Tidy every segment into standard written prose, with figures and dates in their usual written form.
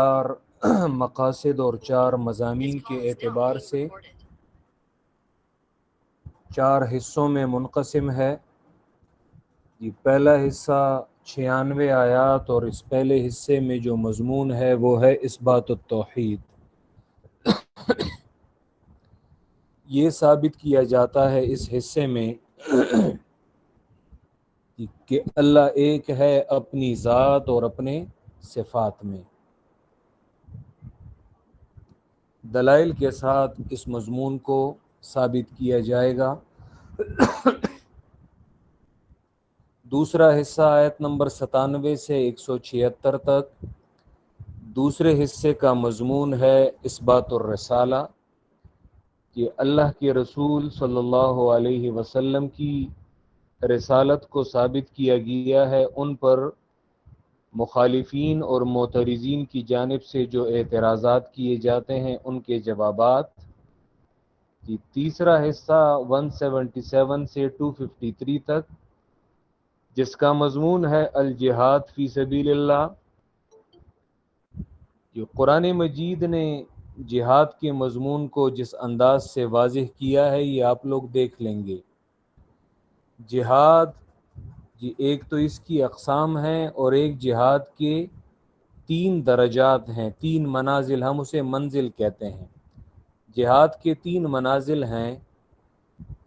چار مقاصد اور چار مضامین کے اعتبار سے چار حصوں میں منقسم ہے۔ یہ پہلا حصہ 96 آیات، اور اس پہلے حصے میں جو مضمون ہے وہ ہے اثبات التوحید۔ یہ ثابت کیا جاتا ہے اس حصے میں کہ اللہ ایک ہے اپنی ذات اور اپنے صفات میں۔ دلائل کے ساتھ اس مضمون کو ثابت کیا جائے گا۔ دوسرا حصہ آیت نمبر 97 سے 176 تک، دوسرے حصے کا مضمون ہے اثبات الرسالہ، کہ اللہ کے رسول صلی اللہ علیہ وسلم کی رسالت کو ثابت کیا گیا ہے، ان پر مخالفین اور معترضین کی جانب سے جو اعتراضات کیے جاتے ہیں ان کے جوابات۔ تیسرا حصہ 177 سے 253 تک، جس کا مضمون ہے الجہاد فی سبیل اللہ۔ جو قرآن مجید نے جہاد کے مضمون کو جس انداز سے واضح کیا ہے یہ آپ لوگ دیکھ لیں گے۔ جہاد ایک تو اس کی اقسام ہیں، اور ایک جہاد کے 3 درجات ہیں، 3 منازل، ہم اسے منزل کہتے ہیں۔ جہاد کے 3 منازل ہیں،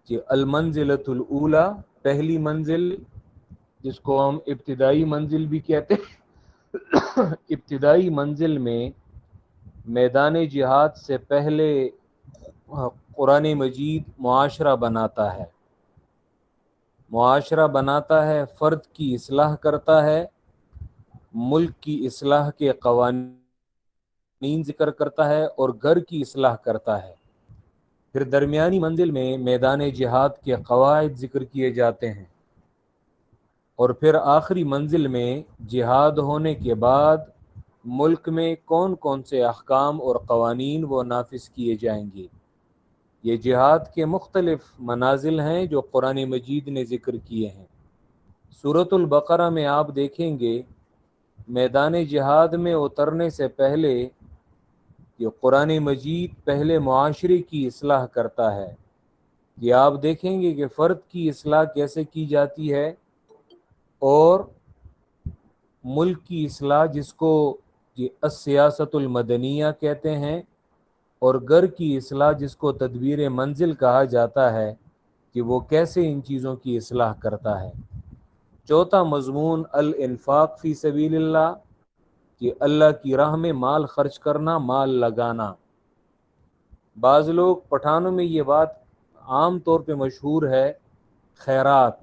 کہ المنزلۃ الاولی، پہلی منزل، جس کو ہم ابتدائی منزل بھی کہتے ہیں۔ ابتدائی منزل میں میدان جہاد سے پہلے قرآن مجید معاشرہ بناتا ہے، فرد کی اصلاح کرتا ہے، ملک کی اصلاح کے قوانین ذکر کرتا ہے، اور گھر کی اصلاح کرتا ہے۔ پھر درمیانی منزل میں میدان جہاد کے قواعد ذکر کیے جاتے ہیں، اور پھر آخری منزل میں جہاد ہونے کے بعد ملک میں کون کون سے احکام اور قوانین وہ نافذ کیے جائیں گے۔ یہ جہاد کے مختلف منازل ہیں جو قرآن مجید نے ذکر کیے ہیں۔ سورۃ البقرہ میں آپ دیکھیں گے میدان جہاد میں اترنے سے پہلے یہ قرآن مجید پہلے معاشرے کی اصلاح کرتا ہے۔ یہ آپ دیکھیں گے کہ فرد کی اصلاح کیسے کی جاتی ہے، اور ملک کی اصلاح جس کو السیاست المدنیہ کہتے ہیں، اور گھر کی اصلاح جس کو تدبیر منزل کہا جاتا ہے، کہ وہ کیسے ان چیزوں کی اصلاح کرتا ہے۔ چوتھا مضمون الانفاق فی سبیل اللہ، کہ اللہ کی راہ میں مال خرچ کرنا، مال لگانا۔ بعض لوگ پٹھانوں میں یہ بات عام طور پہ مشہور ہے، خیرات،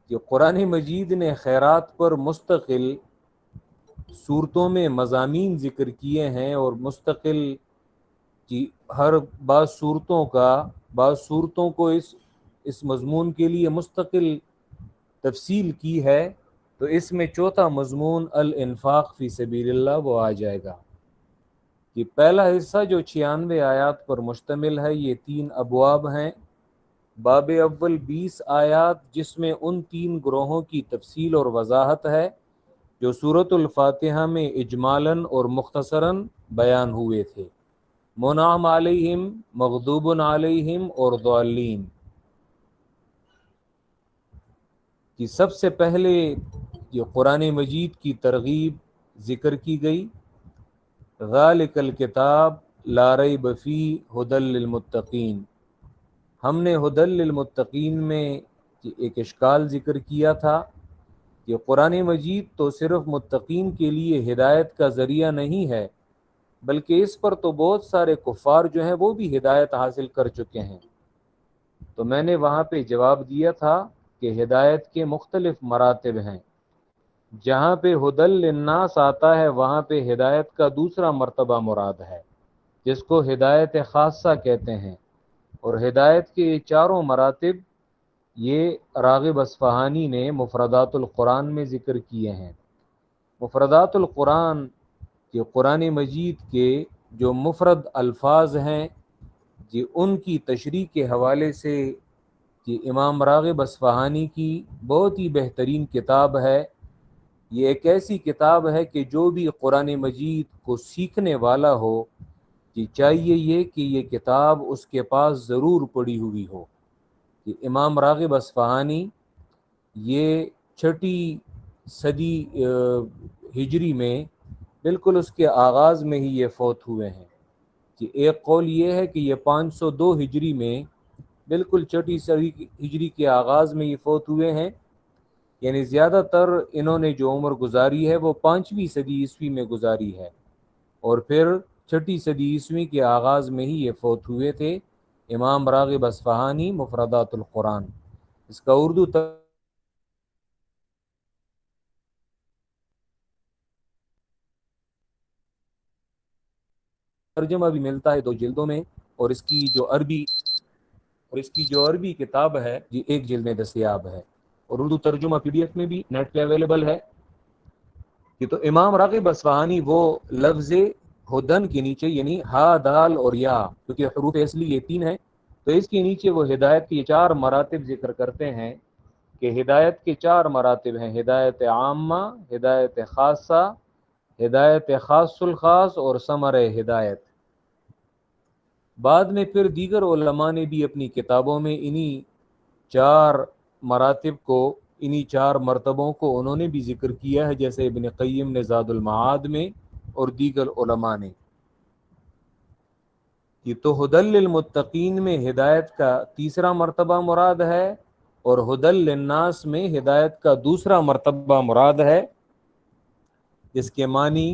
کہ قرآن مجید نے خیرات پر مستقل صورتوں میں مضامین ذکر کیے ہیں، اور مستقل ہر بعض صورتوں کو اس مضمون کے لیے مستقل تفصیل کی ہے۔ تو اس میں چوتھا مضمون الانفاق فی سبیل اللہ وہ آ جائے گا۔ یہ پہلا حصہ جو 96 آیات پر مشتمل ہے، یہ 3 ابواب ہیں۔ باب اول 20 آیات، جس میں ان 3 گروہوں کی تفصیل اور وضاحت ہے جو سورۃ الفاتحہ میں اجمالاً اور مختصراً بیان ہوئے تھے، منعم علیہم، مغضوب علیہم اور ضالین۔ کہ سب سے پہلے یہ قرآن مجید کی ترغیب ذکر کی گئی، ذالک الکتاب لا ریب فیہ ھدی للمتقین۔ ہم نے ھدی للمتقین میں ایک اشکال ذکر کیا تھا کہ قرآن مجید تو صرف متقین کے لیے ہدایت کا ذریعہ نہیں ہے، بلکہ اس پر تو بہت سارے کفار جو ہیں وہ بھی ہدایت حاصل کر چکے ہیں۔ تو میں نے وہاں پہ جواب دیا تھا کہ ہدایت کے مختلف مراتب ہیں۔ جہاں پہ ھدی للناس آتا ہے وہاں پہ ہدایت کا دوسرا مرتبہ مراد ہے، جس کو ہدایت خاصہ کہتے ہیں۔ اور ہدایت کے یہ چاروں مراتب یہ راغب اصفہانی نے مفردات القرآن میں ذکر کیے ہیں۔ مفردات القرآن کہ قرآن مجید کے جو مفرد الفاظ ہیں ان کی تشریح کے حوالے سے کہ امام راغب اصفہانی کی بہت ہی بہترین کتاب ہے یہ ایک ایسی کتاب ہے کہ جو بھی قرآن مجید کو سیکھنے والا ہو کہ چاہیے یہ کہ یہ کتاب اس کے پاس ضرور پڑی ہوئی ہو. کہ امام راغب اصفہانی یہ 6 صدی ہجری میں بالکل اس کے آغاز میں ہی یہ فوت ہوئے ہیں. کہ ایک قول یہ ہے کہ یہ 502 ہجری میں بالکل 6 صدی ہجری کے آغاز میں یہ فوت ہوئے ہیں. یعنی زیادہ تر انہوں نے جو عمر گزاری ہے وہ 5ویں صدی عیسوی میں گزاری ہے، اور پھر 6 صدی عیسوی کے آغاز میں ہی یہ فوت ہوئے تھے. امام راغب اصفہانی مفردات القرآن، اس کا اردو ترجمہ بھی ملتا ہے 2 جلدوں میں، اور اس کی جو عربی کتاب ہے یہ 1 جلد میں دستیاب ہے، اور اردو ترجمہ PDF میں بھی نیٹ پہ اویلیبل ہے. یہ تو امام راغب اصفہانی وہ لفظ ہدن کے نیچے، یعنی ہا دال اور یا، کیونکہ حروف اصلی یہ 3 ہیں، تو اس کے نیچے وہ ہدایت کے 4 مراتب ذکر کرتے ہیں کہ ہدایت کے 4 مراتب ہیں: ہدایت عامہ، ہدایت خاصہ، ہدایت خاص الخاص، اور ثمر ہدایت. بعد میں پھر دیگر علماء نے بھی اپنی کتابوں میں انہی 4 مراتب کو، انہی 4 مرتبوں کو انہوں نے بھی ذکر کیا ہے، جیسے ابن قیم نے زاد المعاد میں اور دیگر علماء نے. یہ تو ہدی للمتقین میں ہدایت کا 3 مرتبہ مراد ہے، اور ہدی للناس میں ہدایت کا 2 مرتبہ مراد ہے، جس کے معنی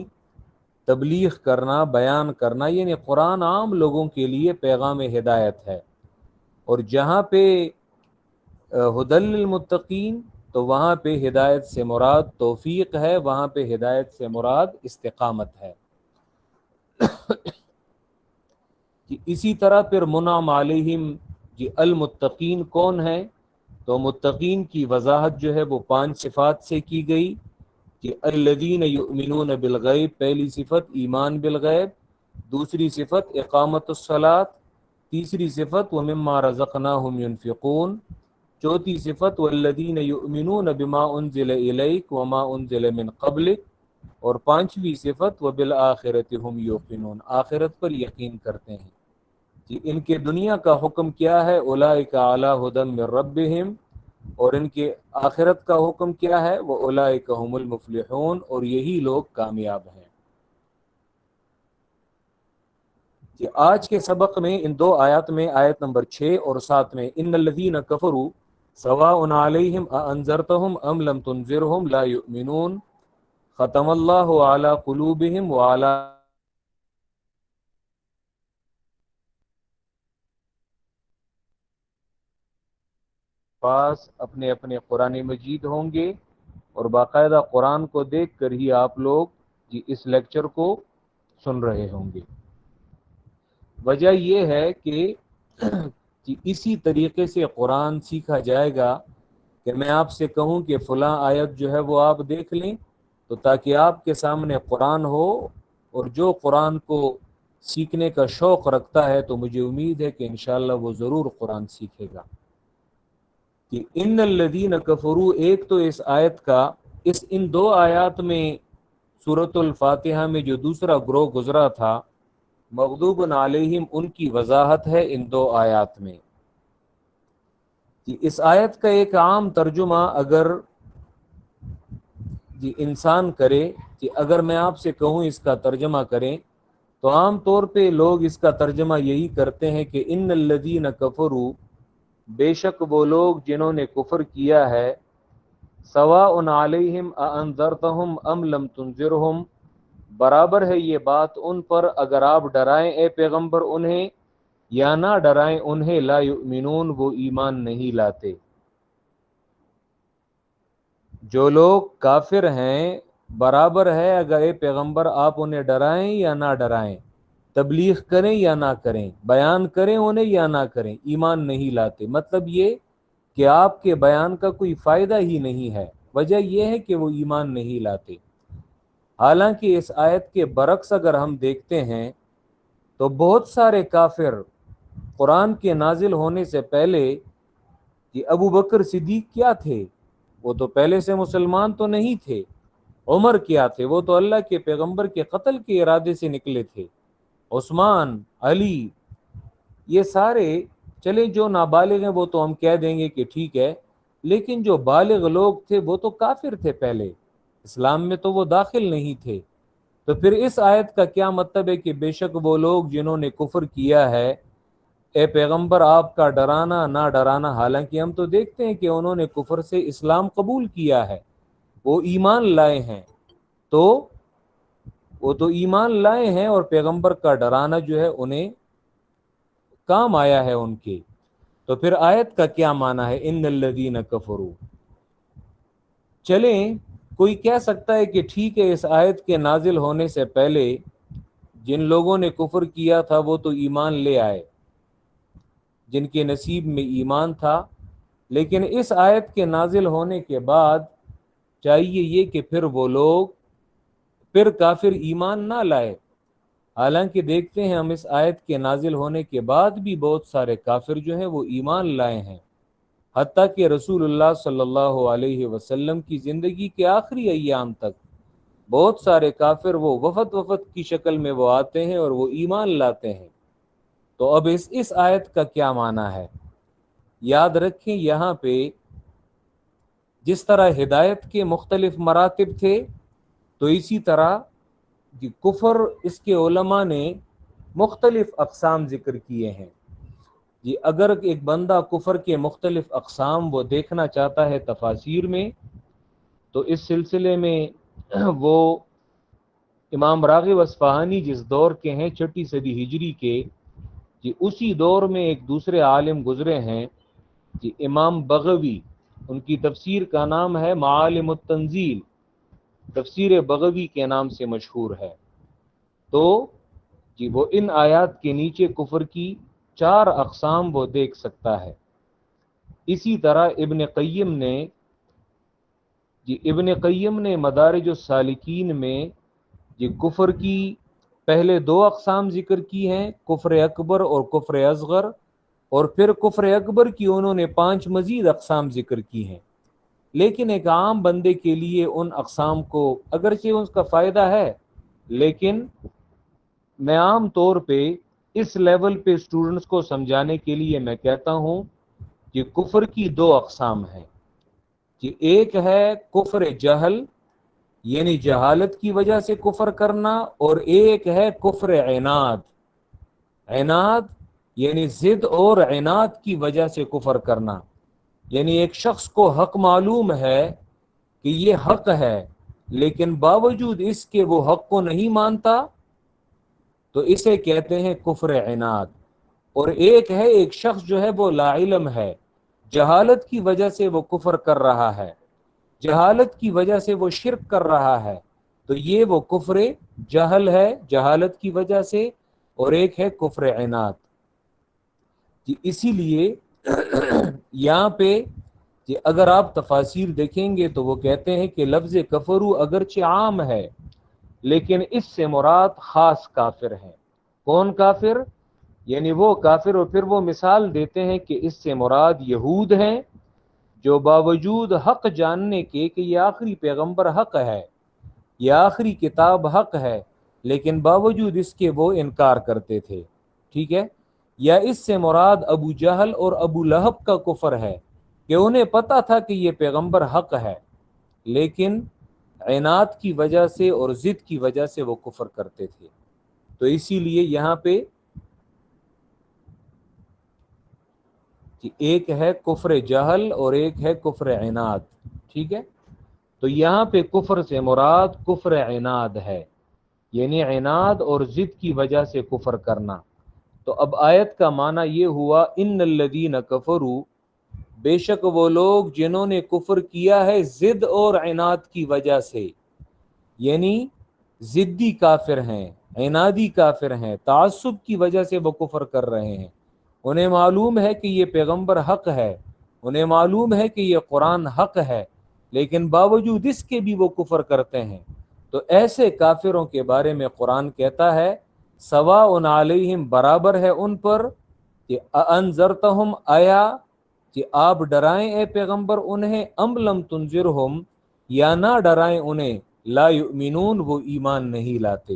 تبلیغ کرنا، بیان کرنا، یعنی قرآن عام لوگوں کے لیے پیغام ہدایت ہے. اور جہاں پہ ہدی للمتقین تو وہاں پہ ہدایت سے مراد توفیق ہے، وہاں پہ ہدایت سے مراد استقامت ہے. کہ اسی طرح پھر منعم علیہم، یہ المتقین کون ہیں؟ تو متقین کی وضاحت جو ہے وہ 5 صفات سے کی گئی کہ الذین یؤمنون بالغیب، پہلی صفت ایمان بالغیب، دوسری صفت اقامت الصلاۃ، تیسری صفت ومما رزقناہم ینفقون، چوتھی صفت والذین یؤمنون بما انزل الیک وما انزل من قبلک، اور 5ویں صفت وبالآخرۃ ہم یوقنون، آخرت پر یقین کرتے ہیں. کہ ان کے دنیا کا حکم کیا ہے؟ اولئک علی ھدی من ربہم، اور ان کے آخرت کا حکم کیا ہے؟ واولئک ھم المفلحون، اور یہی لوگ کامیاب ہیں. کہ آج کے سبق میں ان 2 آیات میں، آیت نمبر 6 اور 7 میں، ان الذین کفروا سواء علیہم اانذرتہم ام لم تنذرہم لا یؤمنون ختم اللہ علی قلوبہم وعلی پاس اپنے اپنے قرآن مجید ہوں گے، اور باقاعدہ قرآن کو دیکھ کر ہی آپ لوگ اس لیکچر کو سن رہے ہوں گے. وجہ یہ ہے کہ اسی طریقے سے قرآن سیکھا جائے گا کہ میں آپ سے کہوں کہ فلاں آیت جو ہے وہ آپ دیکھ لیں، تو تاکہ آپ کے سامنے قرآن ہو، اور جو قرآن کو سیکھنے کا شوق رکھتا ہے تو مجھے امید ہے کہ انشاءاللہ وہ ضرور قرآن سیکھے گا. کہ ان الذین کفروا، ایک تو اس آیت کا، ان 2 آیات میں سورۃ الفاتحہ میں جو دوسرا گروہ گزرا تھا مغضوب علیہم، ان کی وضاحت ہے ان 2 آیات میں. کہ اس آیت کا ایک عام ترجمہ اگر انسان کرے، کہ اگر میں آپ سے کہوں اس کا ترجمہ کریں، تو عام طور پہ لوگ اس کا ترجمہ یہی کرتے ہیں کہ ان الذین کفروا، بے شک وہ لوگ جنہوں نے کفر کیا ہے، سواء علیہم اانذرتہم ام لم تنذرہم، برابر ہے یہ بات ان پر اگر آپ ڈرائیں اے پیغمبر انہیں یا نہ ڈرائیں انہیں، لا یؤمنون، وہ ایمان نہیں لاتے. جو لوگ کافر ہیں برابر ہے اگر اے پیغمبر آپ انہیں ڈرائیں یا نہ ڈرائیں، تبلیغ کریں یا نہ کریں، بیان کریں انہیں یا نہ کریں، ایمان نہیں لاتے. مطلب یہ کہ آپ کے بیان کا کوئی فائدہ ہی نہیں ہے. وجہ یہ ہے کہ وہ ایمان نہیں لاتے. حالانکہ اس آیت کے برعکس اگر ہم دیکھتے ہیں تو بہت سارے کافر قرآن کے نازل ہونے سے پہلے، کہ ابو بکر صدیق کیا تھے؟ وہ تو پہلے سے مسلمان تو نہیں تھے، عمر کیا تھے؟ وہ تو اللہ کے پیغمبر کے قتل کے ارادے سے نکلے تھے. عثمان، علی، یہ سارے چلے جو نابالغ ہیں وہ تو ہم کہہ دیں گے کہ ٹھیک ہے، لیکن جو بالغ لوگ تھے وہ تو کافر تھے، پہلے اسلام میں تو وہ داخل نہیں تھے. تو پھر اس آیت کا کیا مطلب ہے کہ بے شک وہ لوگ جنہوں نے کفر کیا ہے، اے پیغمبر آپ کا ڈرانا نہ ڈرانا، حالانکہ ہم تو دیکھتے ہیں کہ انہوں نے کفر سے اسلام قبول کیا ہے، وہ ایمان لائے ہیں، تو وہ تو ایمان لائے ہیں، اور پیغمبر کا ڈرانا جو ہے انہیں کام آیا ہے ان کے. تو پھر آیت کا کیا معنی ہے؟ ان الذین کفروا. چلیں، کوئی کہہ سکتا ہے کہ ٹھیک ہے، اس آیت کے نازل ہونے سے پہلے جن لوگوں نے کفر کیا تھا وہ تو ایمان لے آئے، جن کے نصیب میں ایمان تھا، لیکن اس آیت کے نازل ہونے کے بعد چاہیے یہ کہ پھر وہ لوگ پھر کافر ایمان نہ لائے. حالانکہ دیکھتے ہیں ہم اس آیت کے نازل ہونے کے بعد بھی بہت سارے کافر جو ہیں وہ ایمان لائے ہیں، حتیٰ کہ رسول اللہ صلی اللہ علیہ وسلم کی زندگی کے آخری ایام تک بہت سارے کافر وہ وفد کی شکل میں وہ آتے ہیں اور وہ ایمان لاتے ہیں. تو اب اس آیت کا کیا معنی ہے؟ یاد رکھیں، یہاں پہ جس طرح ہدایت کے مختلف مراتب تھے، تو اسی طرح کفر اس کے علماء نے مختلف اقسام ذکر کیے ہیں. جی اگر ایک بندہ کفر کے مختلف اقسام وہ دیکھنا چاہتا ہے تفاسیر میں، تو اس سلسلے میں وہ امام راغب اصفہانی جس دور کے ہیں، 6 صدی ہجری کے، جی اسی دور میں ایک دوسرے عالم گزرے ہیں، جی امام بغوی، ان کی تفسیر کا نام ہے معالم التنزیل، تفسیر بغوی کے نام سے مشہور ہے. تو جی وہ ان آیات کے نیچے کفر کی 4 اقسام وہ دیکھ سکتا ہے. اسی طرح ابن قیم نے مدارج السالکین میں جی کفر کی پہلے 2 اقسام ذکر کی ہیں، کفر اکبر اور کفر اصغر، اور پھر کفر اکبر کی انہوں نے 5 مزید اقسام ذکر کی ہیں. لیکن ایک عام بندے کے لیے ان اقسام کو اگرچہ اس کا فائدہ ہے، لیکن میں عام طور پہ اس لیول پہ اسٹوڈنٹس کو سمجھانے کے لیے میں کہتا ہوں کہ کفر کی 2 اقسام ہیں. کہ ایک ہے کفر جہل، یعنی جہالت کی وجہ سے کفر کرنا، اور ایک ہے کفر عناد، عناد یعنی ضد اور عناد کی وجہ سے کفر کرنا. یعنی ایک شخص کو حق معلوم ہے کہ یہ حق ہے، لیکن باوجود اس کے وہ حق کو نہیں مانتا، تو اسے کہتے ہیں کفر عناد. اور ایک ہے ایک شخص جو ہے وہ لا علم ہے، جہالت کی وجہ سے وہ کفر کر رہا ہے، جہالت کی وجہ سے وہ شرک کر رہا ہے، تو یہ وہ کفر جہل ہے جہالت کی وجہ سے، اور ایک ہے کفر عناد. جی اسی لیے یہاں پہ کہ اگر آپ تفاسیر دیکھیں گے تو وہ کہتے ہیں کہ لفظ کفرو اگرچہ عام ہے، لیکن اس سے مراد خاص کافر ہیں. کون کافر؟ یعنی وہ کافر، اور پھر وہ مثال دیتے ہیں کہ اس سے مراد یہود ہیں، جو باوجود حق جاننے کے کہ یہ آخری پیغمبر حق ہے، یہ آخری کتاب حق ہے، لیکن باوجود اس کے وہ انکار کرتے تھے. ٹھیک ہے؟ یا اس سے مراد ابو جہل اور ابو لہب کا کفر ہے، کہ انہیں پتا تھا کہ یہ پیغمبر حق ہے، لیکن عناد کی وجہ سے اور ضد کی وجہ سے وہ کفر کرتے تھے. تو اسی لیے یہاں پہ ایک ہے کفر جہل اور ایک ہے کفر عناد. ٹھیک ہے؟ تو یہاں پہ کفر سے مراد کفر عناد ہے، یعنی عناد اور ضد کی وجہ سے کفر کرنا. تو اب آیت کا معنی یہ ہوا ان الذین کفروا، بے شک وہ لوگ جنہوں نے کفر کیا ہے ضد اور عناد کی وجہ سے، یعنی ضدی کافر ہیں، عنادی کافر ہیں، تعصب کی وجہ سے وہ کفر کر رہے ہیں. انہیں معلوم ہے کہ یہ پیغمبر حق ہے، انہیں معلوم ہے کہ یہ قرآن حق ہے، لیکن باوجود اس کے بھی وہ کفر کرتے ہیں. تو ایسے کافروں کے بارے میں قرآن کہتا ہے سواء علیہم، برابر ہے ان پر، کہ انذرتہم، آیا کہ آپ ڈرائیں اے پیغمبر انہیں، ام لم تنذرہم، یا نہ ڈرائیں انہیں، لا یؤمنون، وہ ایمان نہیں لاتے،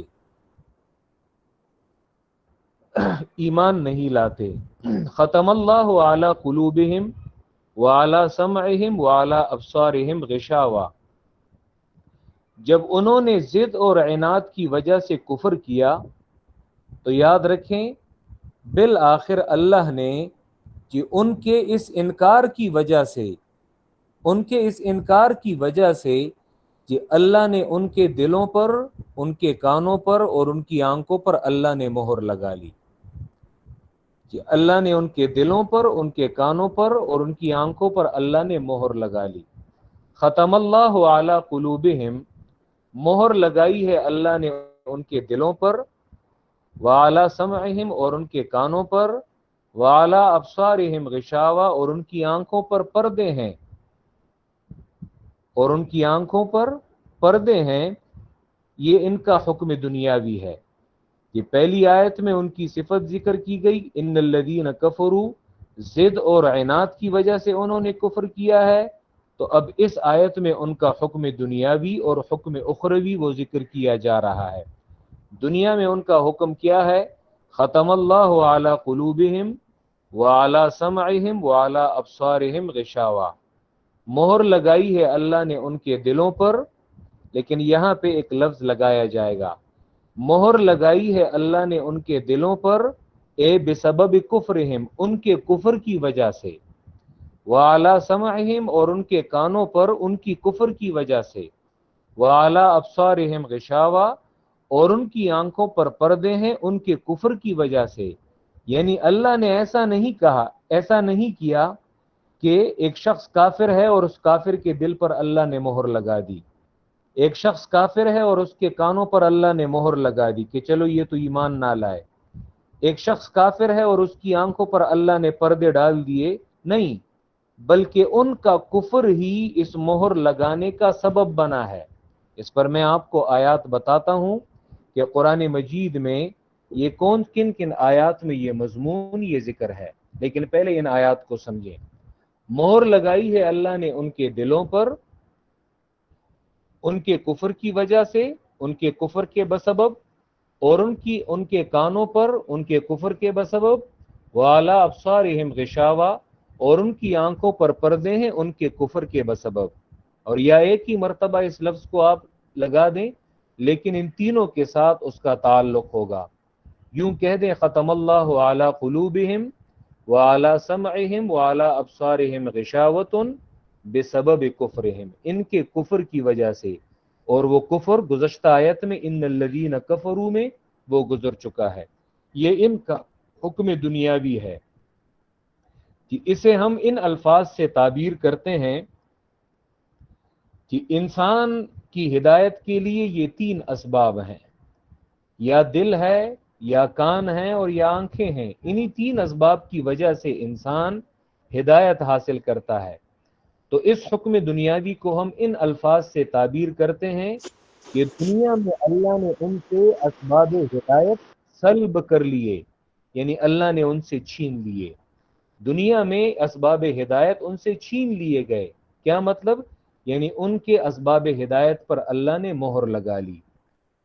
ایمان نہیں لاتے۔ ختم اللہ علی قلوبہم وعلی سمعہم وعلی ابصارہم غشاوہ، جب انہوں نے ضد اور عناد کی وجہ سے کفر کیا تو یاد رکھیں بالآخر اللہ نے کہ ان کے اس انکار کی وجہ سے، ان کے اس انکار کی وجہ سے کہ اللہ نے ان کے دلوں پر، ان کے کانوں پر اور ان کی آنکھوں پر اللہ نے مہر لگا لی، کہ اللہ نے ان کے دلوں پر، ان کے کانوں پر اور ان کی آنکھوں پر اللہ نے مہر لگا لی۔ ختم اللہ علی قلوبہم، مہر لگائی ہے اللہ نے ان کے دلوں پر، وعلی سمعہم اور ان کے کانوں پر، وعلی ابصارہم غشاوہ اور ان کی آنکھوں پر پردے ہیں، اور ان کی آنکھوں پر پردے ہیں۔ یہ ان کا حکم دنیاوی ہے۔ یہ پہلی آیت میں ان کی صفت ذکر کی گئی، ان الذین کفروا، ضد اور عناد کی وجہ سے انہوں نے کفر کیا ہے، تو اب اس آیت میں ان کا حکم دنیاوی اور حکم اخروی وہ ذکر کیا جا رہا ہے۔ دنیا میں ان کا حکم کیا ہے؟ ختم اللہ علی قلوبہم وعلی سمعہم وعلی ابصارہم غشاوہ، مہر لگائی ہے اللہ نے ان کے دلوں پر، لیکن یہاں پہ ایک لفظ لگایا جائے گا، مہر لگائی ہے اللہ نے ان کے دلوں پر، اے بسبب کفرہم، ان کے کفر کی وجہ سے، وعلی سمعہم اور ان کے کانوں پر ان کی کفر کی وجہ سے، وعلی ابصارہم غشاوہ اور ان کی آنکھوں پر پردے ہیں ان کے کفر کی وجہ سے۔ یعنی اللہ نے ایسا نہیں کہا، ایسا نہیں کیا کہ ایک شخص کافر ہے اور اس کافر کے دل پر اللہ نے مہر لگا دی، ایک شخص کافر ہے اور اس کے کانوں پر اللہ نے مہر لگا دی کہ چلو یہ تو ایمان نہ لائے، ایک شخص کافر ہے اور اس کی آنکھوں پر اللہ نے پردے ڈال دیے، نہیں، بلکہ ان کا کفر ہی اس مہر لگانے کا سبب بنا ہے۔ اس پر میں آپ کو آیات بتاتا ہوں کہ قرآن مجید میں یہ کن کن آیات میں یہ مضمون، یہ ذکر ہے، لیکن پہلے ان آیات کو سمجھیں۔ مہر لگائی ہے اللہ نے ان کے دلوں پر، ان کے کفر کی وجہ سے، ان کے کفر کے بسبب، اور ان کے کانوں پر ان کے کفر کے بسبب، وعلی ابصارہم غشاوہ اور ان کی آنکھوں پر پردے ہیں ان کے کفر کے بسبب۔ اور یا ایک ہی مرتبہ اس لفظ کو آپ لگا دیں، لیکن ان تینوں کے ساتھ اس کا تعلق ہوگا۔ یوں کہہ دیں ختم اللہ علی قلوبہم وعلی سمعہم وعلی ابصارہم غشاوۃ بسبب کفرہم، ان کے کفر کی وجہ سے، اور وہ کفر گزشتہ آیت میں ان الذین کفروا میں وہ گزر چکا ہے۔ یہ ان کا حکم دنیاوی ہے کہ اسے ہم ان الفاظ سے تعبیر کرتے ہیں کہ انسان کی ہدایت کے لیے یہ تین اسباب ہیں، یا دل ہے، یا کان ہے اور یا آنکھیں ہیں۔ انہی تین اسباب کی وجہ سے انسان ہدایت حاصل کرتا ہے۔ تو اس حکم دنیاوی کو ہم ان الفاظ سے تعبیر کرتے ہیں کہ دنیا میں اللہ نے ان سے اسباب ہدایت سلب کر لیے، یعنی اللہ نے ان سے چھین لیے، دنیا میں اسباب ہدایت ان سے چھین لیے گئے۔ کیا مطلب؟ یعنی ان کے اسباب ہدایت پر اللہ نے مہر لگا لی۔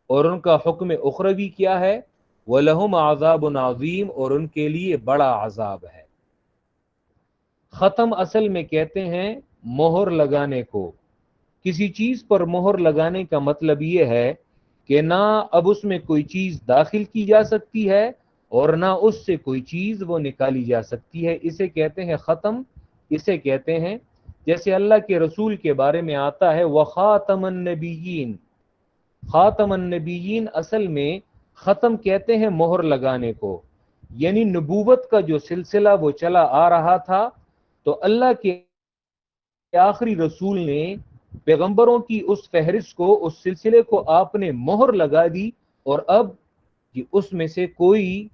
اور ان کا حکم اخروی کیا ہے؟ وَلَهُمْ عَذَابٌ عَظِيمٌ، اور ان کے لیے بڑا عذاب ہے۔ ختم اصل میں کہتے ہیں مہر لگانے کو۔ کسی چیز پر مہر لگانے کا مطلب یہ ہے کہ نہ اب اس میں کوئی چیز داخل کی جا سکتی ہے اور نہ اس سے کوئی چیز وہ نکالی جا سکتی ہے، اسے کہتے ہیں ختم۔ اسے کہتے ہیں جیسے اللہ کے رسول کے بارے میں آتا ہے وَخَاتَمَ النَّبِيِّينَ، خاتم النبیین اصل میں ختم کہتے ہیں مہر لگانے کو، یعنی نبوت کا جو سلسلہ وہ چلا آ رہا تھا تو اللہ کے آخری رسول نے پیغمبروں کی اس فہرست کو، اس سلسلے کو آپ نے مہر لگا دی، اور اب اس میں سے کوئی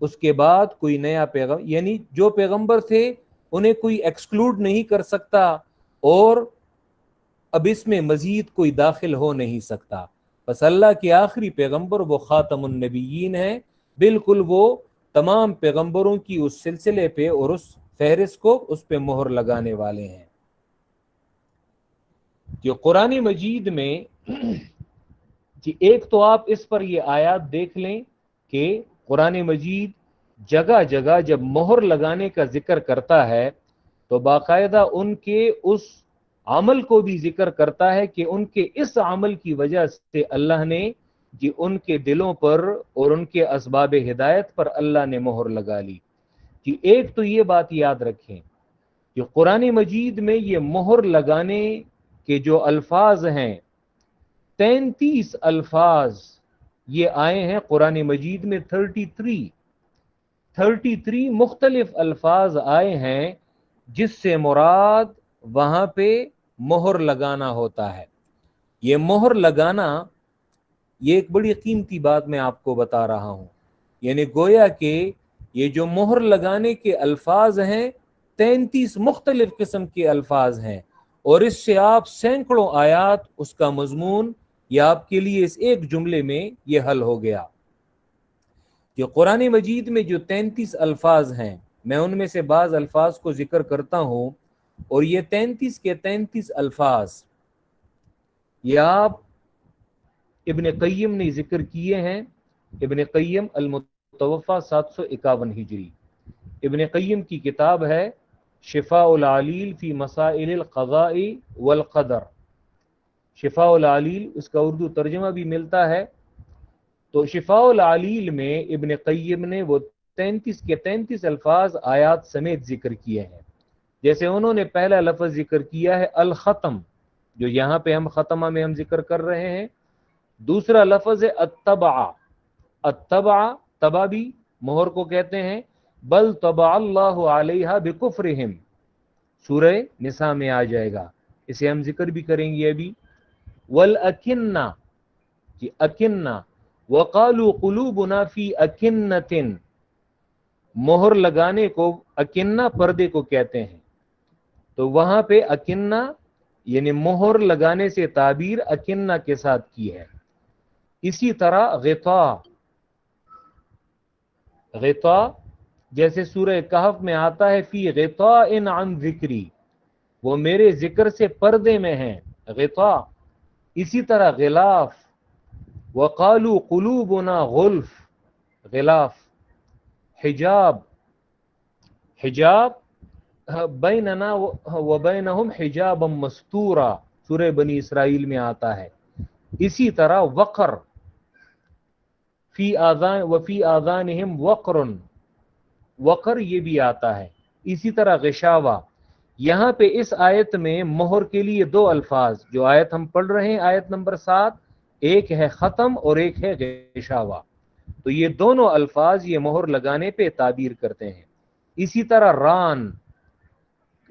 اس کے بعد کوئی نیا پیغمبر، یعنی جو پیغمبر تھے انہیں کوئی ایکسکلوڈ نہیں کر سکتا، اور اب اس میں مزید کوئی داخل ہو نہیں سکتا۔ بس اللہ کے آخری پیغمبر وہ خاتم النبیین ہیں، بالکل وہ تمام پیغمبروں کی اس سلسلے پہ اور اس فہرست کو اس پہ مہر لگانے والے ہیں۔ کہ قرآن مجید میں جی ایک تو آپ اس پر یہ آیات دیکھ لیں کہ قرآن مجید جگہ جگہ جب مہر لگانے کا ذکر کرتا ہے تو باقاعدہ ان کے اس عمل کو بھی ذکر کرتا ہے کہ ان کے اس عمل کی وجہ سے اللہ نے جی ان کے دلوں پر اور ان کے اسباب ہدایت پر اللہ نے مہر لگا لی. جی ایک تو یہ بات یاد رکھیں کہ قرآن مجید میں یہ مہر لگانے کے جو الفاظ ہیں 33 الفاظ یہ آئے ہیں قرآن مجید میں. 33 مختلف الفاظ آئے ہیں جس سے مراد وہاں پہ مہر لگانا ہوتا ہے. یہ مہر لگانا یہ ایک بڑی قیمتی بات میں آپ کو بتا رہا ہوں. یعنی گویا کہ یہ جو مہر لگانے کے الفاظ ہیں 33 مختلف قسم کے الفاظ ہیں اور اس سے آپ سینکڑوں آیات اس کا مضمون یہ آپ کے لیے اس ایک جملے میں یہ حل ہو گیا کہ قرآن مجید میں جو 33 الفاظ ہیں میں ان میں سے بعض الفاظ کو ذکر کرتا ہوں اور یہ 33 کے 33 الفاظ یہ آپ ابن قیم نے ذکر کیے ہیں. ابن قیم المتوفا 751 ہجری. ابن قیم کی کتاب ہے شفاء العلیل فی مسائل القضاء والقدر. شفاء العلیل اس کا اردو ترجمہ بھی ملتا ہے. تو شفاء العلیل میں ابن قیم نے وہ 33 کے 33 الفاظ آیات سمیت ذکر کیے ہیں. جیسے انہوں نے پہلا لفظ ذکر کیا ہے الختم جو یہاں پہ ہم ختمہ میں ہم ذکر کر رہے ہیں. دوسرا لفظ ہے التبع. التبع تبع بھی مہر کو کہتے ہیں. بل طبع اللہ علیہا بکفرہم سورہ نساء میں آ جائے گا, اسے ہم ذکر بھی کریں گے ابھی. والاکنہ کہ اکنہ وقالوا قلوبنا فی اکنۃ مہر لگانے کو اکنہ پردے کو کہتے ہیں. تو وہاں پہ اکنہ یعنی مہر لگانے سے تعبیر اکنہ کے ساتھ کی ہے. اسی طرح غطاء غطاء جیسے سورہ کہف میں آتا ہے فی غطاء عن ذکری وہ میرے ذکر سے پردے میں ہیں غطاء. اسی طرح غلاف وقالوا قلوبنا غلف غلاف. حجاب حجاب بیننا وبینہم حجابا مستورا سورہ بنی اسرائیل میں آتا ہے. اسی طرح وقر فی آذان وفی آذانہم وقر وقر یہ بھی آتا ہے. اسی طرح غشاوہ. یہاں پہ اس آیت میں مہر کے لیے دو الفاظ جو آیت ہم پڑھ رہے ہیں آیت نمبر 7 ایک ہے ختم اور ایک ہے غشاوہ. تو یہ دونوں الفاظ یہ مہر لگانے پہ تعبیر کرتے ہیں. اسی طرح ران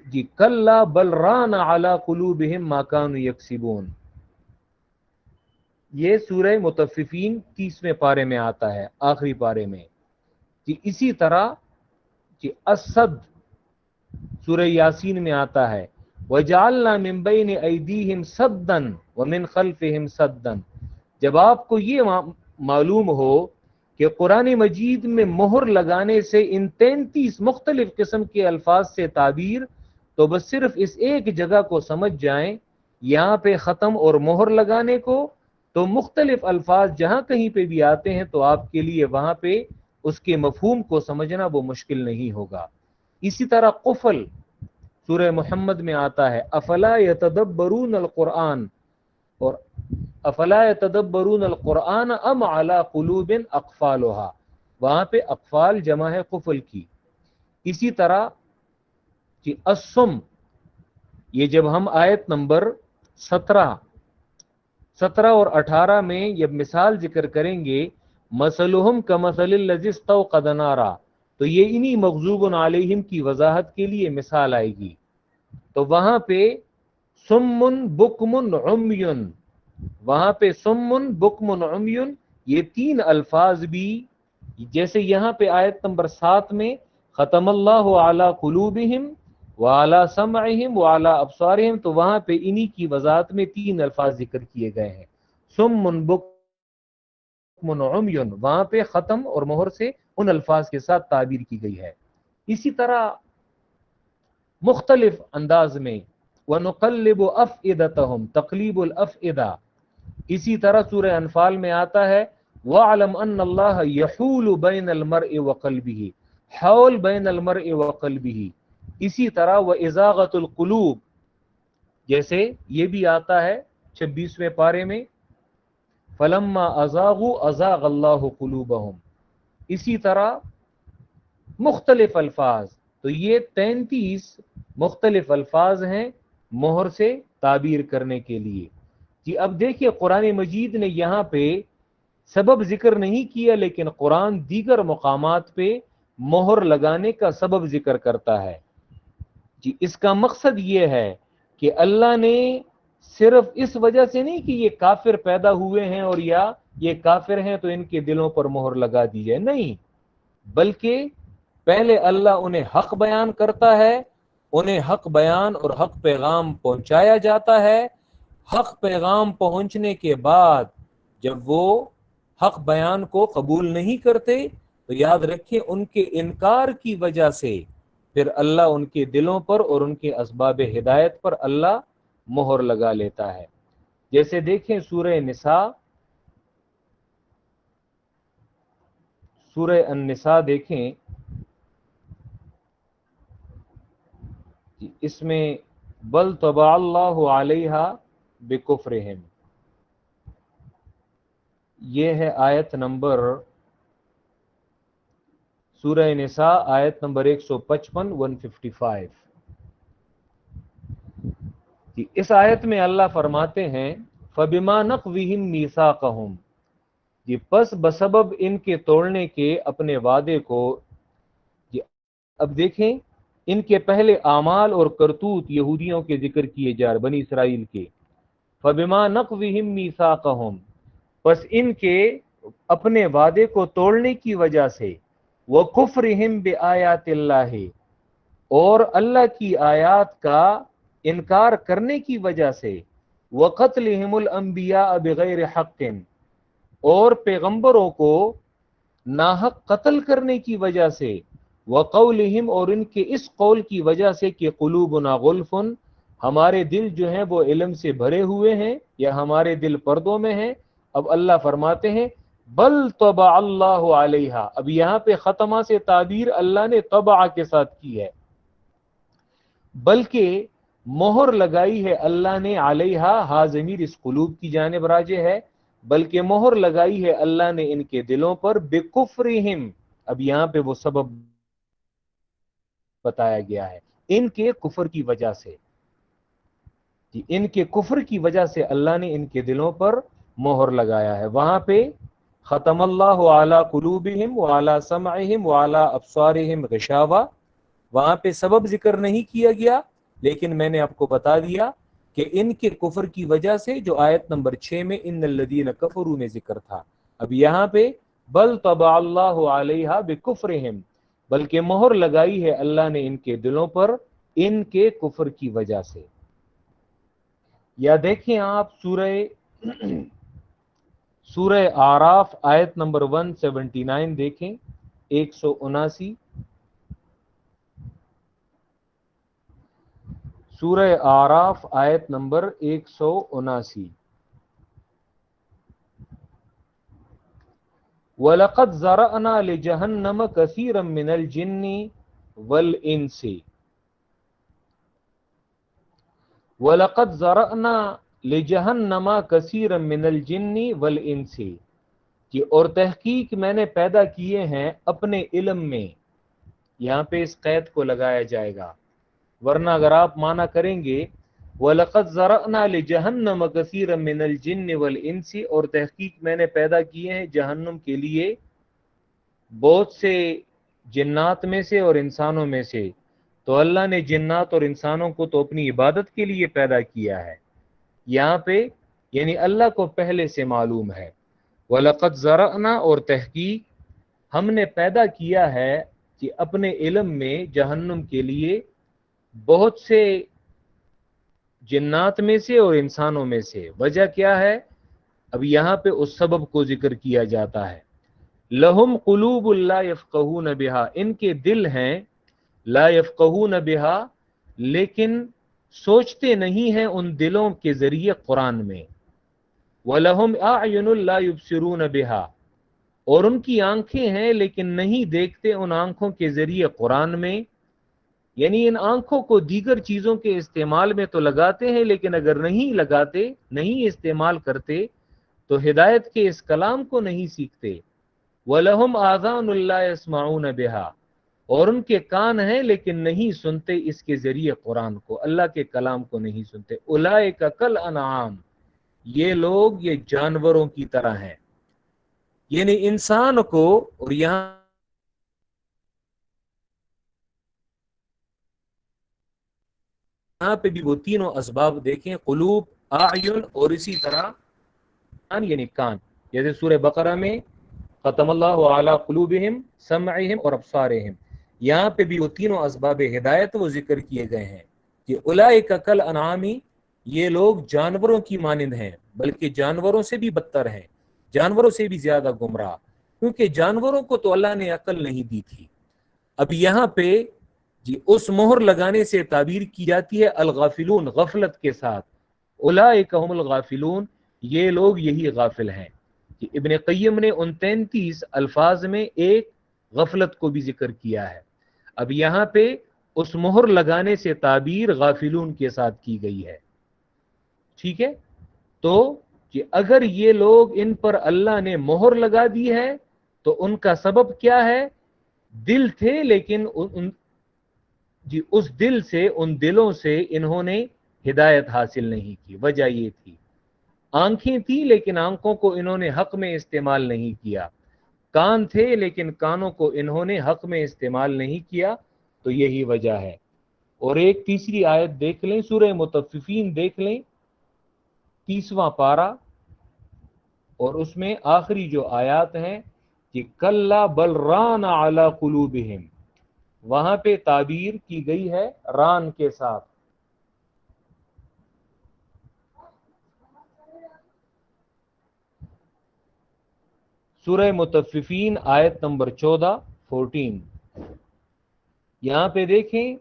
جی کلا بل ران علی قلوبہم ما کانوا یکسبون یہ سورہ مطففین 30ویں پارے میں آتا ہے آخری پارے میں. جی اسی طرح جی اسد سورہ یاسین میں آتا ہے وجعلنا من بین ایدیہم سدا ومن خلفہم سدا. جب آپ کو یہ معلوم ہو کہ قرآن مجید میں مہر لگانے سے ان 33 مختلف قسم کے الفاظ سے تعبیر تو بس صرف اس ایک جگہ کو سمجھ جائیں یہاں پہ ختم اور مہر لگانے کو تو مختلف الفاظ جہاں کہیں پہ بھی آتے ہیں تو آپ کے لیے وہاں پہ اس کے مفہوم کو سمجھنا وہ مشکل نہیں ہوگا. اسی طرح قفل سورہ محمد میں آتا ہے افلا یتدبرون القرآن اور افلا یتدبرون القرآن ام علی قلوب اقفالها وہاں پہ اقفال جمع ہے قفل کی. اسی طرح کہ الصم یہ جب ہم آیت نمبر 17 اور 18 میں جب مثال ذکر کریں گے مثلہم کمثل الذی استوقد نارا تو یہ انہی مغضوب علیہم کی وضاحت کے لیے مثال آئے گی. تو وہاں پہ سم بکم عمی وہاں پہ سم بکم عمی یہ تین الفاظ بھی جیسے یہاں پہ آیت نمبر 7 میں ختم اللہ علی قلوبہم وعلی سمعہم وعلی ابصارہم تو وہاں پہ انہی کی وضاحت میں تین الفاظ ذکر کیے گئے ہیں سم بکم عمی وہاں پہ ختم اور مہر سے ان الفاظ کے ساتھ تعبیر کی گئی ہے. اسی طرح مختلف انداز میں وَنُقَلِّبُ أَفْئِدَتَهُمْ تقلیب الافئدہ اسی طرح سورہ انفال میں آتا ہے وَعْلَمْ أَنَّ اللَّهَ يَحُولُ بَيْنَ الْمَرْءِ وَقَلْبِهِ، حول بین المرء وقلبه۔ اسی طرح وَإِزَاغَةُ الْقُلُوبِ، جیسے یہ بھی آتا ہے 26ویں پارے میں فَلَمَّا أَزَاغُوا أَزَاغَ اللَّهُ قُلُوبَهُمْ۔ اسی طرح مختلف الفاظ، تو یہ 33 مختلف الفاظ ہیں مہر سے تعبیر کرنے کے لیے۔ جی اب دیکھیے قرآن مجید نے یہاں پہ سبب ذکر نہیں کیا، لیکن قرآن دیگر مقامات پہ مہر لگانے کا سبب ذکر کرتا ہے۔ جی اس کا مقصد یہ ہے کہ اللہ نے صرف اس وجہ سے نہیں کہ یہ کافر پیدا ہوئے ہیں اور یا یہ کافر ہیں تو ان کے دلوں پر مہر لگا دی جائے، نہیں، بلکہ پہلے اللہ انہیں حق بیان کرتا ہے، انہیں حق بیان اور حق پیغام پہنچایا جاتا ہے۔ حق پیغام پہنچنے کے بعد جب وہ حق بیان کو قبول نہیں کرتے تو یاد رکھیں ان کے انکار کی وجہ سے پھر اللہ ان کے دلوں پر اور ان کے اسباب ہدایت پر اللہ مہر لگا لیتا ہے۔ جیسے دیکھیں سورہ نساء، سورہ النساء دیکھیں، اس میں بل طبع اللہ علیہا بکفرہم، یہ ہے آیت نمبر، سورہ نساء آیت نمبر 155 155۔ اس آیت میں اللہ فرماتے ہیں فَبِمَا نَقْضِهِمْ مِيثَاقَهُمْ، جی پس بسبب ان کے توڑنے کے اپنے وعدے کو۔ جی اب دیکھیں ان کے پہلے اعمال اور کرتوت یہودیوں کے ذکر کیے جا رہے، بنی اسرائیل کے، فَبِمَا نَقْضِهِمْ مِيثَاقَهُمْ، پس ان کے اپنے وعدے کو توڑنے کی وجہ سے، وَكُفْرِهِمْ بِآيَاتِ اللَّهِ، اور اللہ کی آیات کا انکار کرنے کی وجہ سے، وَقَتْلِهِمُ الْأَنْبِيَاءَ بِغَيْرِ حَقٍّ، اور پیغمبروں کو ناحق قتل کرنے کی وجہ سے، وَقَوْلِهِمْ، اور ان کے اس قول کی وجہ سے کہ قلوبنا غلف، ہمارے دل جو ہیں وہ علم سے بھرے ہوئے ہیں یا ہمارے دل پردوں میں ہیں۔ اب اللہ فرماتے ہیں بل طبع اللہ علیہا، اب یہاں پہ ختمہ سے تعبیر اللہ نے طبع کے ساتھ کی ہے، بلکہ مہر لگائی ہے اللہ نے علیہا، ہا ضمیر اس قلوب کی جانب راجع ہے، بلکہ مہر لگائی ہے اللہ نے ان کے دلوں پر بکفرہم، اب یہاں پہ وہ سبب بتایا گیا ہے، ان کے کفر کی وجہ سے، ان کے کفر کی وجہ سے اللہ نے ان کے دلوں پر مہر لگایا ہے۔ وہاں پہ ختم اللہ علی قلوبہم وعلی سمعہم وعلی ابصارہم غشاوہ، وہاں پہ سبب ذکر نہیں کیا گیا، لیکن میں نے آپ کو بتا دیا کہ ان کے کفر کی وجہ سے جو آیت نمبر 6 میں ان الذین کفروا میں ذکر تھا، اب یہاں پہ بل طبع اللہ علیہا بکفرہم، بلکہ مہر لگائی ہے اللہ نے ان کے دلوں پر ان کے کفر کی وجہ سے۔ یا دیکھیں آپ سورہ اعراف آیت نمبر 179 دیکھیں، 179، سورہ اعراف آیت نمبر 179، وَلَقَدْ ذَرَأْنَا لِجَهَنَّمَ كَثِيرًا مِنَ الْجِنِّ وَالْإِنسِ، وَلَقَدْ ذَرَأْنَا لِجَهَنَّمَ كَثِيرًا مِنَ الْجِنِّ وَالْإِنسِ، کہ اور تحقیق میں نے پیدا کیے ہیں اپنے علم میں، یہاں پہ اس قید کو لگایا جائے گا، ورنہ اگر آپ معنی کریں گے وَلَقَدْ ذَرَأْنَا لِجَهَنَّمَ كَثِيرًا مِنَ الْجِنِّ وَالْإِنسِ، اور تحقیق میں نے پیدا کیے ہیں جہنم کے لیے بہت سے جنات میں سے اور انسانوں میں سے، تو اللہ نے جنات اور انسانوں کو تو اپنی عبادت کے لیے پیدا کیا ہے، یہاں پہ یعنی اللہ کو پہلے سے معلوم ہے، وَلَقَدْ ذَرَأْنَا، اور تحقیق ہم نے پیدا کیا ہے کہ اپنے علم میں جہنم کے لیے بہت سے جنات میں سے اور انسانوں میں سے۔ وجہ کیا ہے؟ اب یہاں پہ اس سبب کو ذکر کیا جاتا ہے، لہم قلوب لا یفقہون بہا، ان کے دل ہیں لا یفقہون بہا، لیکن سوچتے نہیں ہیں ان دلوں کے ذریعے قرآن میں، وَلَهُمْ أَعْيُنٌ لَا يُبْصِرُونَ بِهَا، اور ان کی آنکھیں ہیں لیکن نہیں دیکھتے ان آنکھوں کے ذریعے قرآن میں، یعنی ان آنکھوں کو دیگر چیزوں کے استعمال میں تو لگاتے ہیں، لیکن اگر نہیں لگاتے، نہیں استعمال کرتے تو ہدایت کے اس کلام کو نہیں سیکھتے۔ وَلَهُمْ آذَانٌ لَا يَسْمَعُونَ بِهَا، اور ان کے کان ہیں لیکن نہیں سنتے اس کے ذریعے قرآن کو، اللہ کے کلام کو نہیں سنتے۔ اولئک کالانعام، یہ لوگ یہ جانوروں کی طرح ہیں، یعنی انسان کو، اور یہاں پہ بھی وہ تینوں اسباب دیکھیں، قلوب، اعین اور اسی طرح کان، یعنی کان، جیسے سورہ بقرہ میں ختم اللہ علی قلوبہم سمعہم اور ابصارہم، یہاں پہ بھی وہ تینوں اسباب ہدایت وہ ذکر کیے گئے ہیں کہ اولئک کالانعام، یہ لوگ جانوروں کی مانند ہیں، بلکہ جانوروں سے بھی بدتر ہیں، جانوروں سے بھی زیادہ گمراہ، کیونکہ جانوروں کو تو اللہ نے عقل نہیں دی تھی۔ اب یہاں پہ جی اس مہر لگانے سے تعبیر کی جاتی ہے الغافلون، غفلت کے ساتھ، اولئک هم الغافلون، یہ لوگ یہی غافل ہیں۔ کہ ابن قیم نے ان 33 الفاظ میں ایک غفلت کو بھی ذکر کیا ہے۔ اب یہاں پہ اس مہر لگانے سے تعبیر غافلون کے ساتھ کی گئی ہے، ٹھیک ہے؟ تو کہ اگر یہ لوگ، ان پر اللہ نے مہر لگا دی ہے تو ان کا سبب کیا ہے؟ دل تھے، لیکن جی اس دل سے، ان دلوں سے انہوں نے ہدایت حاصل نہیں کی، وجہ یہ تھی۔ آنکھیں تھی لیکن آنکھوں کو انہوں نے حق میں استعمال نہیں کیا، کان تھے لیکن کانوں کو انہوں نے حق میں استعمال نہیں کیا، تو یہی وجہ ہے۔ اور ایک تیسری آیت دیکھ لیں، سورہ مطففین دیکھ لیں، 30واں پارہ، اور اس میں آخری جو آیات ہیں کہ کلا بل ران علی قلوبہم، وہاں پہ تعبیر کی گئی ہے ران کے ساتھ۔ سورہ مطففین آیت نمبر 14، یہاں پہ دیکھیں،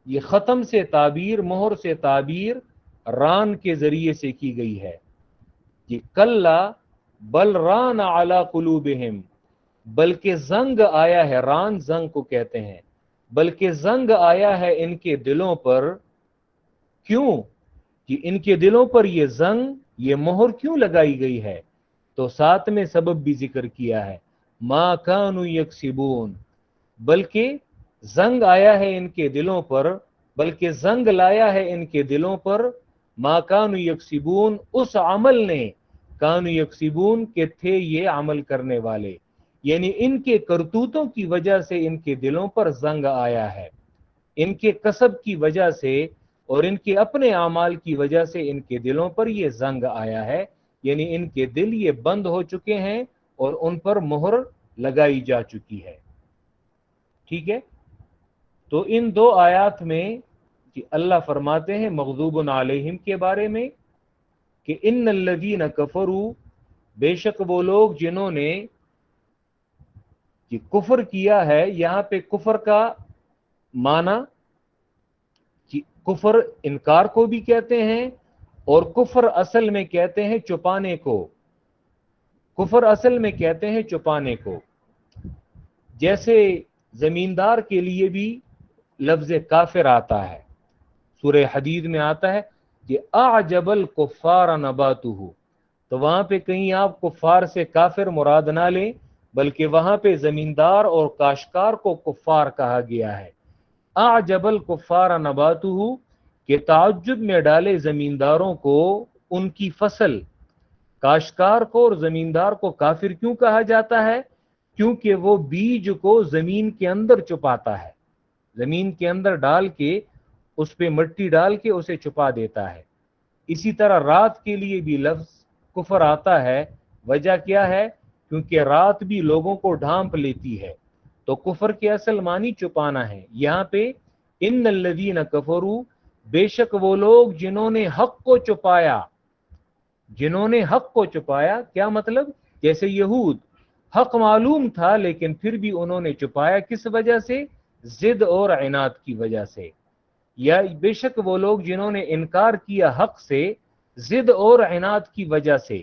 یہ ختم سے تعبیر، مہر سے تعبیر ران کے ذریعے سے کی گئی ہے کہ کلا بل ران علی قلوبہم، بلکہ زنگ آیا ہے، ران زنگ کو کہتے ہیں، بلکہ زنگ آیا ہے ان کے دلوں پر۔ کیوں کہ ان کے دلوں پر یہ زنگ، یہ مہر کیوں لگائی گئی ہے؟ تو ساتھ میں سبب بھی ذکر کیا ہے، ما کانوا یکسبون، بلکہ زنگ آیا ہے ان کے دلوں پر، بلکہ زنگ لایا ہے ان کے دلوں پر، ما کانوا یکسبون، اس عمل نے، کانوا یکسبون کہ تھے یہ عمل کرنے والے، یعنی ان کے کرتوتوں کی وجہ سے ان کے دلوں پر زنگ آیا ہے، ان کے کسب کی وجہ سے اور ان کے اپنے اعمال کی وجہ سے ان کے دلوں پر یہ زنگ آیا ہے، یعنی ان کے دل یہ بند ہو چکے ہیں اور ان پر مہر لگائی جا چکی ہے، ٹھیک ہے؟ تو ان دو آیات میں کہ اللہ فرماتے ہیں مغضوب علیہم کے بارے میں کہ ان الذین کفروا، بے شک وہ لوگ جنہوں نے کہ کفر کیا ہے، یہاں پہ کفر کا معنی کہ کفر انکار کو بھی کہتے ہیں، اور کفر اصل میں کہتے ہیں چھپانے کو، کفر اصل میں کہتے ہیں چھپانے کو۔ جیسے زمیندار کے لیے بھی لفظ کافر آتا ہے، سورہ حدید میں آتا ہے کہ اعجب الکفار نباتہ، تو وہاں پہ کہیں آپ کفار سے کافر مراد نہ لیں، بلکہ وہاں پہ زمیندار اور کاشتکار کو کفار کہا گیا ہے۔ اعجب الکفار نباتہ، کہ تعجب میں ڈالے زمینداروں کو ان کی فصل، کاشتکار کو اور زمیندار کو کافر کیوں کہا جاتا ہے؟ کیونکہ وہ بیج کو زمین کے اندر چھپاتا ہے، زمین کے اندر ڈال کے، اس پہ مٹی ڈال کے اسے چھپا دیتا ہے۔ اسی طرح رات کے لیے بھی لفظ کفر آتا ہے، وجہ کیا ہے؟ کیونکہ رات بھی لوگوں کو ڈھانپ لیتی ہے، تو کفر کے اصل معنی چھپانا ہے۔ یہاں پہ ان الذین کفروا، بے شک وہ لوگ جنہوں نے حق کو چھپایا، جنہوں نے حق کو چھپایا، کیا مطلب؟ جیسے یہود، حق معلوم تھا لیکن پھر بھی انہوں نے چھپایا، کس وجہ سے؟ ضد اور عناد کی وجہ سے۔ یا بے شک وہ لوگ جنہوں نے انکار کیا حق سے ضد اور عناد کی وجہ سے،